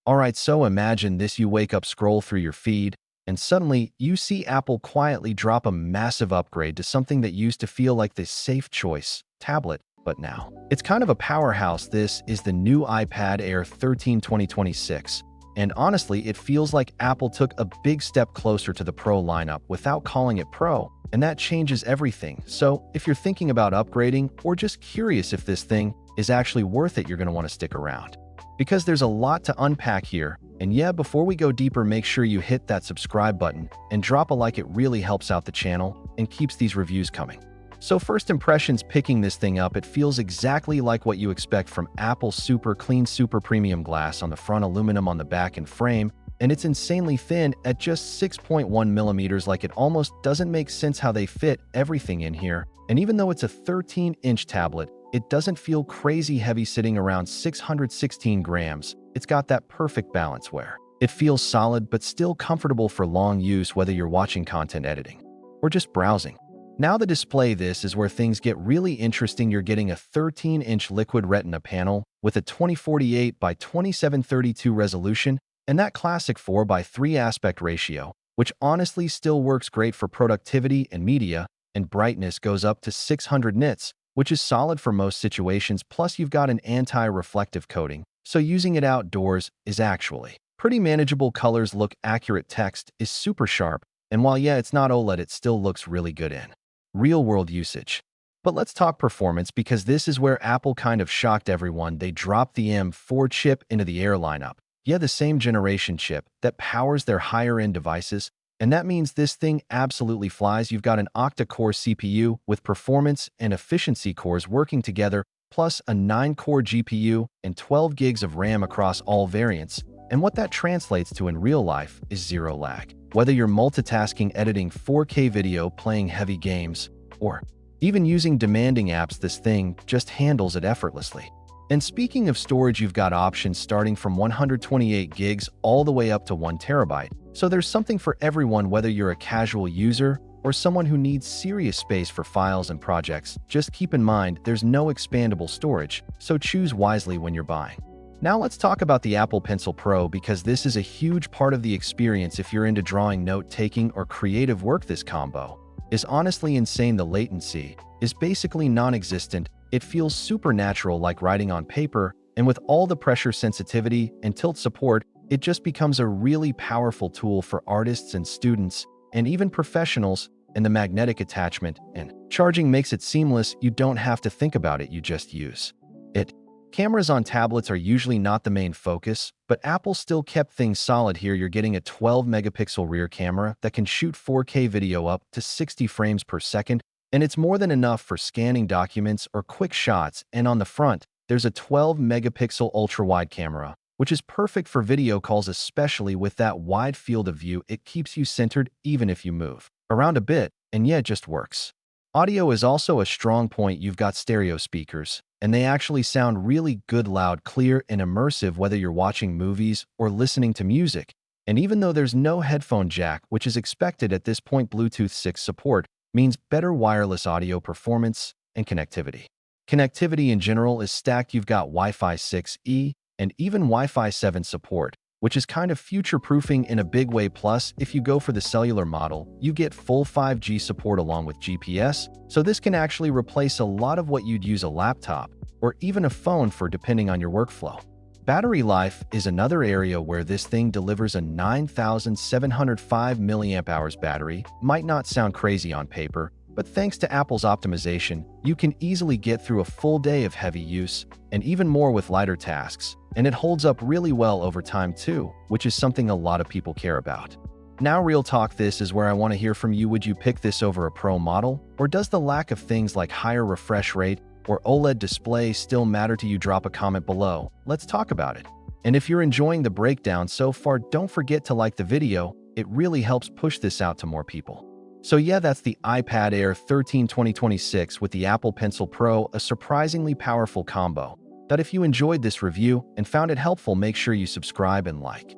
Alright, so imagine this: you wake up, scroll through your feed, and suddenly you see Apple quietly drop a massive upgrade to something that used to feel like the safe choice, tablet, but now it's kind of a powerhouse. This is the new iPad Air 13 2026. And honestly, it feels like Apple took a big step closer to the Pro lineup without calling it Pro, and that changes everything. So if you're thinking about upgrading or just curious if this thing is actually worth it, you're going to want to stick around, because there's a lot to unpack here. And yeah, before we go deeper, make sure you hit that subscribe button and drop a like. It really helps out the channel and keeps these reviews coming. So first impressions: picking this thing up, it feels exactly like what you expect from Apple. Super clean, super premium glass on the front, aluminum on the back and frame, and it's insanely thin at just 6.1 millimeters. Like, it almost doesn't make sense how they fit everything in here. And even though it's a 13-inch tablet, it doesn't feel crazy heavy, sitting around 616 grams. It's got that perfect balance where it feels solid but still comfortable for long use, whether you're watching content, editing, or just browsing. Now the display: this is where things get really interesting. You're getting a 13-inch liquid retina panel with a 2048 by 2732 resolution and that classic 4:3 aspect ratio, which honestly still works great for productivity and media. And brightness goes up to 600 nits, which is solid for most situations. Plus, you've got an anti-reflective coating, so using it outdoors is actually pretty manageable. Colors look accurate, text is super sharp, and while yeah, it's not OLED, it still looks really good in real-world usage. But let's talk performance, because this is where Apple kind of shocked everyone. They dropped the M4 chip into the Air lineup. Yeah, the same generation chip that powers their higher-end devices, and that means this thing absolutely flies. You've got an octa-core CPU with performance and efficiency cores working together, plus a 9-core GPU and 12 gigs of RAM across all variants. And what that translates to in real life is zero lag. Whether you're multitasking, editing 4K video, playing heavy games, or even using demanding apps, this thing just handles it effortlessly. And speaking of storage, you've got options starting from 128 gigs all the way up to 1 terabyte. So there's something for everyone, whether you're a casual user or someone who needs serious space for files and projects. Just keep in mind, there's no expandable storage, so choose wisely when you're buying. Now let's talk about the Apple Pencil Pro, because this is a huge part of the experience if you're into drawing, note-taking, or creative work. This combo is honestly insane. The latency is basically non-existent. It feels super natural, like writing on paper, and with all the pressure sensitivity and tilt support, it just becomes a really powerful tool for artists and students and even professionals. And the magnetic attachment and charging makes it seamless. You don't have to think about it, you just use it. Cameras on tablets are usually not the main focus, but Apple still kept things solid here. You're getting a 12-megapixel rear camera that can shoot 4K video up to 60 frames per second, and it's more than enough for scanning documents or quick shots. And on the front, there's a 12-megapixel ultra-wide camera, which is perfect for video calls, especially with that wide field of view. It keeps you centered even if you move around a bit, and yeah, it just works. Audio is also a strong point. You've got stereo speakers, and they actually sound really good, loud, clear, and immersive, whether you're watching movies or listening to music. And even though there's no headphone jack, which is expected at this point, Bluetooth 6 support means better wireless audio performance and connectivity. Connectivity in general is stacked. You've got Wi-Fi 6E and even Wi-Fi 7 support, which is kind of future-proofing in a big way. Plus, if you go for the cellular model, you get full 5G support along with GPS, so this can actually replace a lot of what you'd use a laptop or even a phone for, depending on your workflow. Battery life is another area where this thing delivers a 9,705 mAh battery. Might not sound crazy on paper, but thanks to Apple's optimization, you can easily get through a full day of heavy use, and even more with lighter tasks. And it holds up really well over time too, which is something a lot of people care about. Now, real talk, this is where I want to hear from you. Would you pick this over a Pro model? Or does the lack of things like higher refresh rate or OLED display still matter to you? Drop a comment below. Let's talk about it. And if you're enjoying the breakdown so far, don't forget to like the video. It really helps push this out to more people. So yeah, that's the iPad Air 13 2026 with the Apple Pencil Pro, a surprisingly powerful combo that if you enjoyed this review and found it helpful, make sure you subscribe and like.